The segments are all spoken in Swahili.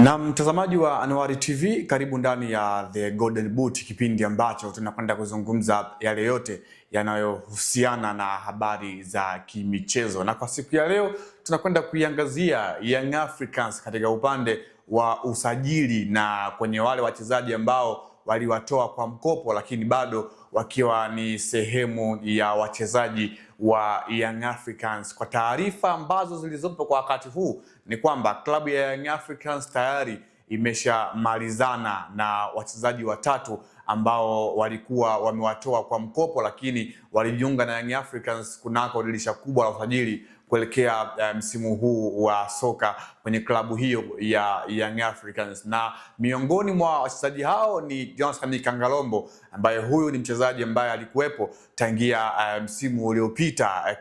Na mtazamaji wa Anuari TV, karibu ndani ya The Golden Boot, kipindi ambacho tunakwenda kuzungumza yale yote yanayohusiana na habari za kimichezo. Na kwa siku ya leo tunakwenda kuiangazia Young Africans katika upande wa usajili na kwenye wale wachezaji ambao waliwatoa kwa mkopo lakini bado wakiwa ni sehemu ya wachezaji wa Young Africans. Kwa taarifa ambazo zilizopo kwa wakati huu ni kwamba klabu ya Young Africans tayari imeshamalizana na wachezaji watatu ambao walikuwa wamewatoa kwa mkopo lakini walijiunga na Young Africans kunako dirisha kubwa la usajili kuelekea msimu huu wa soka kwenye klabu hiyo ya Young Africans. Na miongoni mwa wachezaji hao ni Jonathan Kangalombo, ambaye huyu ni mchezaji ambaye alikuwepo tangia msimu uliopita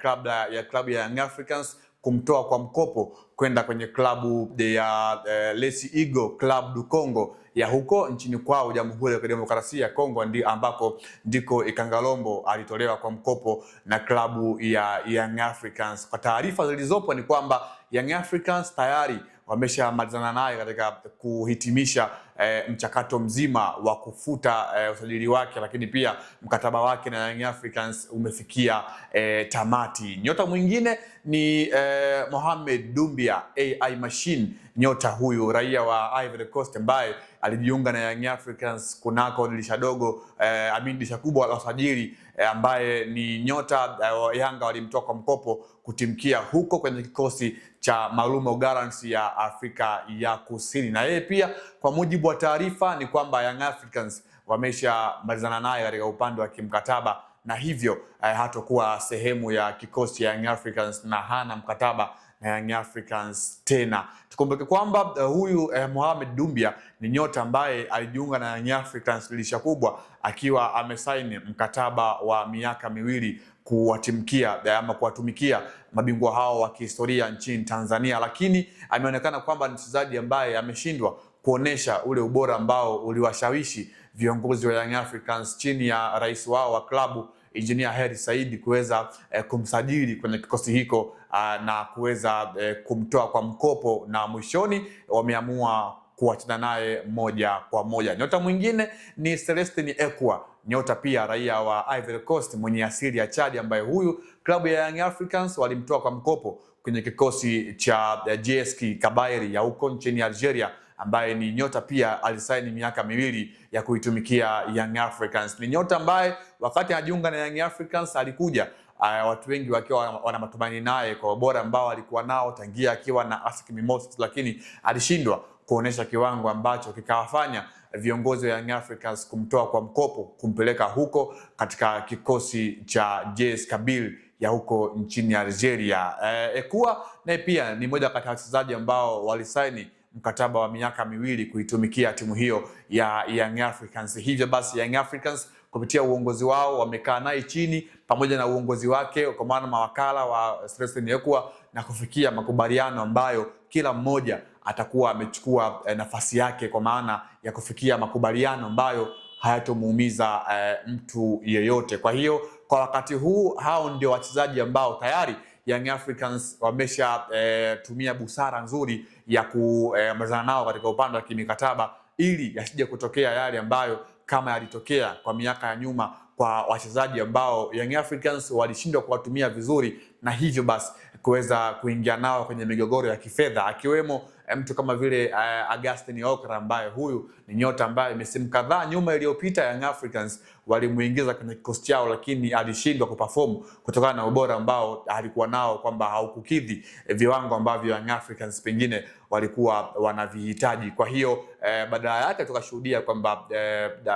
klabu ya Young Africans kumtoa kwa mkopo kwenda kwenye klabu ya Les Eagles Club du Congo ya huko nchini kwao Jamhuri ya Kidemokrasia ya Kongo, ambako ndiko Kangalombo alitolewa kwa mkopo na klabu ya Young Africans. Kwa taarifa zilizopo ni kwamba Young Africans tayari wameshamalizana naye katika kuhitimisha mchakato mzima wa kufuta usajili wake, lakini pia mkataba wake na Young Africans umefikia tamati. Nyota mwingine ni Mohamed Doumbia AI Machine. Nyota huyu raia wa Ivory Coast ambaye alijiunga na Young Africans kunako dirisha dogo dirisha kubwa la usajili, ambaye ni nyota Yanga walimtoa kwa mkopo kutimkia huko kwenye kikosi cha Malumo Gallants ya Afrika ya Kusini. Na yeye pia kwa mujibu wa taarifa ni kwamba Young Africans wameshamalizana naye katika upande wa kimkataba, na hivyo hatakuwa sehemu ya kikosi cha Young Africans na hana mkataba na Young Africans tena. Tukumbuke kwamba huyu Mohamed Doumbia ni nyota ambaye alijiunga na Young Africans dirisha kubwa akiwa amesaini mkataba wa miaka miwili kuwatumikia mabingwa hao wa kihistoria nchini Tanzania, lakini ameonekana kwamba ni mchezaji ambaye ameshindwa kuonesha ule ubora ambao uliwashawishi viongozi wa Young Africans chini ya rais wao wa klabu Engineer Hersi Said kuweza kumsajili kwenye kikosi hiko na kuweza kumtoa kwa mkopo, na mwishoni wameamua kuachana naye moja kwa moja. Nyota mwingine ni Celestine Ekwa, nyota pia raia wa Ivory Coast mwenye asili ya Chad, ambaye huyu klabu ya Young Africans walimtoa kwa mkopo kwenye kikosi cha JS Kabylie ya huko nchini Algeria, ambaye ni nyota pia alisaini miaka miwili ya kuitumikia Young Africans. Ni nyota ambaye wakati anajiunga na Young Africans alikuja watu wengi wakiwa wana matumaini naye kwa ubora ambao alikuwa nao tangia akiwa na ASEC Mimosas, lakini alishindwa kuonesha kiwango ambacho kikawafanya viongozi wa Young Africans kumtoa kwa mkopo kumpeleka huko katika kikosi cha JS Kabylie ya huko nchini Algeria. Ekua naye pia ni mmoja kati ya wachezaji ambao walisaini mkataba wa miaka miwili kuitumikia timu hiyo ya Young Africans. Hivyo basi Young Africans kupitia uongozi wao wamekaa naye chini pamoja na uongozi wake kwa maana mawakala wa Celestine Ekwa na kufikia makubaliano ambayo kila mmoja atakuwa amechukua nafasi yake, kwa maana ya kufikia makubaliano ambayo hayatomuumiza mtu yeyote. Kwa hiyo kwa wakati huu hao ndio wachezaji ambao tayari Young Africans wameshatumia busara nzuri ya kumalizana nao katika upande wa kimikataba, ili yasije kutokea yale ambayo kama yalitokea kwa miaka ya nyuma kwa wachezaji ambao Young Africans walishindwa kuwatumia vizuri, na hivyo basi kuweza kuingia nao kwenye migogoro ya kifedha, akiwemo mtu kama vile Augustin Okra, ambaye huyu ni nyota ambaye misimu kadhaa nyuma iliyopita Young Africans walimuingiza kwenye kikosi chao, lakini alishindwa kuperform kutokana na ubora ambao alikuwa nao, kwamba haukukidhi viwango ambavyo Young Africans pengine walikuwa wanavihitaji. Kwa hiyo badala yake tukashuhudia kwamba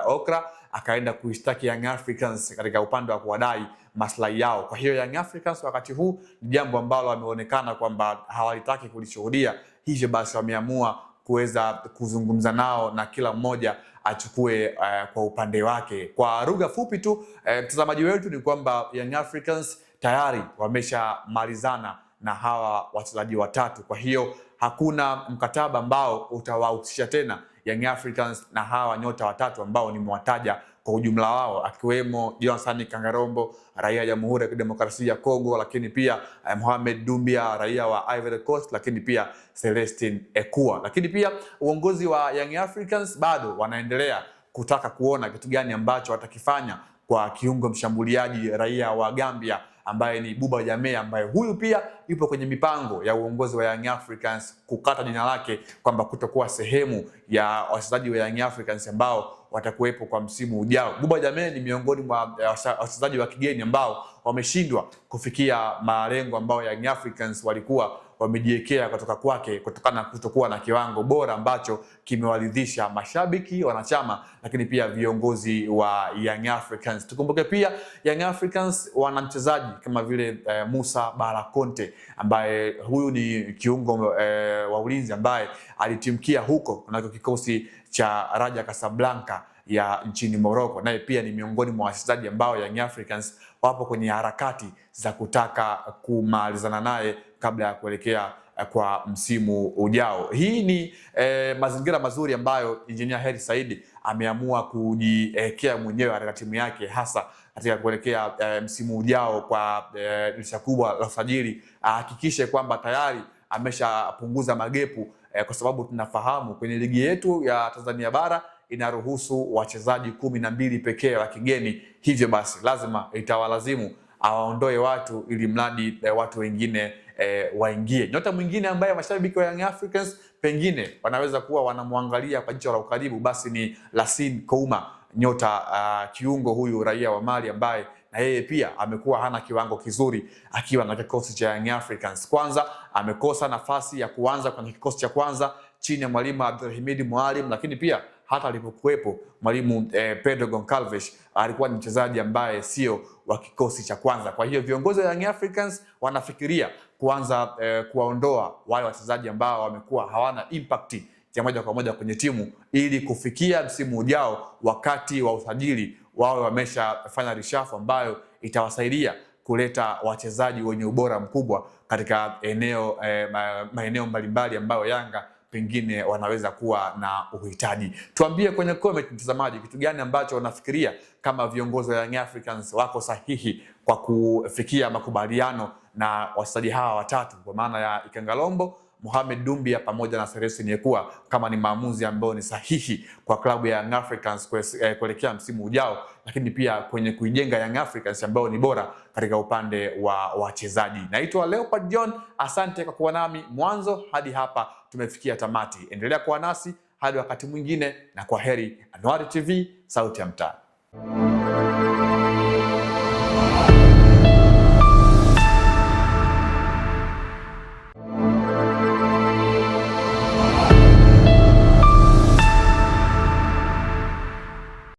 Okra akaenda kuishtaki Young Africans katika upande wa kuwadai maslahi yao. Kwa hiyo Young Africans wakati huu ni jambo ambalo wameonekana kwamba hawalitaki kulishuhudia, hivyo basi wameamua kuweza kuzungumza nao na kila mmoja achukue kwa upande wake. Kwa lugha fupi tu mtazamaji wetu, ni kwamba Young Africans tayari wameshamalizana na hawa wachezaji watatu. Kwa hiyo hakuna mkataba ambao utawahusisha tena Young Africans na hawa nyota watatu ambao nimewataja kwa ujumla wao, akiwemo Johnson Kangarombo, raia ya Jamhuri ya Kidemokrasia ya Kongo, lakini pia Mohamed Doumbia, raia wa Ivory Coast, lakini pia Celestin Ekua. Lakini pia uongozi wa Young Africans bado wanaendelea kutaka kuona kitu gani ambacho watakifanya kwa kiungo mshambuliaji raia wa Gambia ambaye ni Buba Jammeh, ambaye huyu pia yupo kwenye mipango ya uongozi wa Young Africans kukata jina lake kwamba kutokuwa sehemu ya wachezaji wa Young Africans ambao watakuwepo kwa msimu ujao. Buba Jammeh ni miongoni mwa wachezaji wa kigeni ambao wameshindwa kufikia malengo ambayo Young Africans walikuwa wamejiwekea kutoka kwake kutokana na kutokuwa na kiwango bora ambacho kimewaridhisha mashabiki, wanachama, lakini pia viongozi wa Young Africans. Tukumbuke pia Young Africans wana mchezaji kama vile Musa Balakonte, ambaye huyu ni kiungo wa ulinzi ambaye alitimkia huko kunako kikosi cha Raja Casablanca ya nchini Morocco. Naye pia ni miongoni mwa wachezaji ambao Young Africans wapo kwenye harakati za kutaka kumalizana naye kabla ya kuelekea kwa msimu ujao. Hii ni mazingira mazuri ambayo Engineer Hersi Said ameamua kujiwekea mwenyewe katika timu yake, hasa katika kuelekea msimu ujao kwa dirisha kubwa la usajili. Hakikishe kwamba tayari ameshapunguza magepu, kwa sababu tunafahamu kwenye ligi yetu ya Tanzania bara inaruhusu wachezaji 12 pekee wa kigeni. Hivyo basi lazima itawalazimu awaondoe watu ili mradi watu wengine waingie. Nyota mwingine ambaye mashabiki wa Young Africans pengine wanaweza kuwa wanamwangalia kwa jicho la ukaribu basi ni Lassine Kouma, nyota kiungo huyu raia wa Mali ambaye na yeye pia amekuwa hana kiwango kizuri akiwa na kikosi cha Young Africans. Kwanza amekosa nafasi ya kuanza kwenye kikosi cha kwanza chini ya mwalimu Abdelhamid Mwalim, lakini pia hata alipokuwepo mwalimu Pedro Goncalves alikuwa ni mchezaji ambaye sio wa kikosi cha kwanza. Kwa hiyo viongozi wa Young Africans wanafikiria kuanza kuwaondoa wale wachezaji ambao wamekuwa hawana impact ya moja kwa moja kwenye timu ili kufikia msimu ujao, wakati wa usajili wao wameshafanya reshuffle ambayo itawasaidia kuleta wachezaji wenye ubora mkubwa katika maeneo mbalimbali ambayo Yanga pengine wanaweza kuwa na uhitaji. Tuambie kwenye comment mtazamaji, kitu gani ambacho unafikiria kama viongozi wa Young Africans wako sahihi kwa kufikia makubaliano na wachezaji hawa watatu, kwa maana ya Ikangalombo, Mohamed Doumbia pamoja na Celestin Ekua, kama ni maamuzi ambayo ni sahihi kwa klabu ya Young Africans kuelekea msimu ujao, lakini pia kwenye kuijenga Young Africans ambayo ni bora katika upande wa wachezaji. Naitwa Leopard John, asante kwa kuwa nami mwanzo hadi hapa tumefikia tamati. Endelea kuwa nasi hadi wakati mwingine, na kwa heri. Anuari TV, sauti ya mtaa.